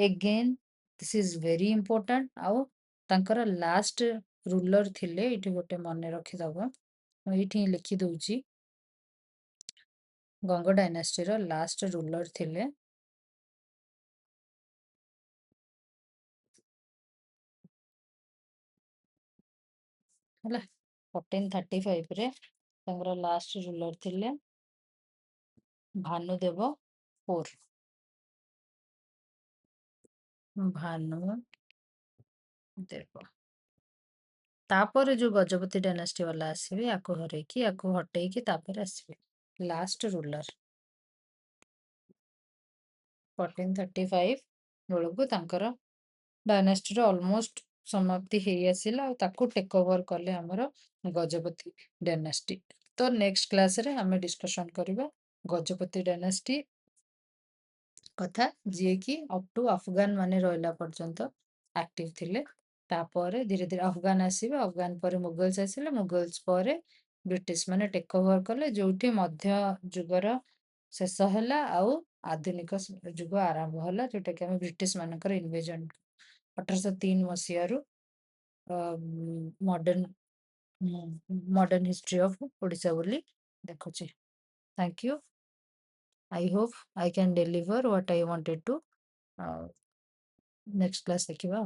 Again this is very important. आउ तांकर लास्ट रूलर थिले, इठी गोटे मने रखि दबो, ये लिखि दउची गंग डायनेस्टी रो लास्ट रूलर थिले ହେଲା 1435 रे ତାଙ୍କର ଲାଷ୍ଟ ରୁଲର ଥିଲେ ଭାନୁଦେବ 4। ଭାନୁ ଦେବ। ତାପରେ ଯୋଉ ଗଜପତି ଡାଇନାଷ୍ଟି ବାଲା ଆସିବେ ୟାକୁ ହରେଇକି ୟାକୁ ହଟେଇକି ତାପରେ ଆସିବେ ଲାଷ୍ଟ ରୁଲର 1435 ବେଳକୁ ତାଙ୍କର ଡାଇନାଷ୍ଟିର ଅଲମୋଷ୍ଟ ସମାପ୍ତି ହେଇ ଆସିଲା ଆଉ ତାକୁ ଟେକ୍ ଓଭର କଲେ ଆମର ଗଜପତି ଡାଇନାଷ୍ଟି। ତ ନେକ୍ସଟ କ୍ଲାସରେ ଆମେ ଡିସ୍କସନ କରିବା ଗଜପତି ଡାଇନାଷ୍ଟି କଥା ଯିଏକି ଅପ୍ ଟୁ ଆଫଗାନ ମାନେ ରହିଲା ପର୍ଯ୍ୟନ୍ତ ଆକ୍ଟିଭ ଥିଲେ। ତାପରେ ଧୀରେ ଧୀରେ ଆଫଗାନ ଆସିବେ, ଆଫଗାନ ପରେ ମୁଗଲସ ଆସିଲେ, ମୁଗଲସ ପରେ ବ୍ରିଟିଶ ମାନେ ଟେକ୍ ଓଭର କଲେ, ଯୋଉଠି ମଧ୍ୟ ଯୁଗର ଶେଷ ହେଲା ଆଉ ଆଧୁନିକ ଯୁଗ ଆରମ୍ଭ ହେଲା, ଯୋଉଟା କି ଆମେ ବ୍ରିଟିଶ ମାନଙ୍କର ଇନଭେଜନ 1803 ମସିହାରୁ modern modern history of Odisha ବୋଲି ଦେଖୁଛି। Thank you. I hope I can deliver what I wanted to. Uh, next class ଦେଖିବା।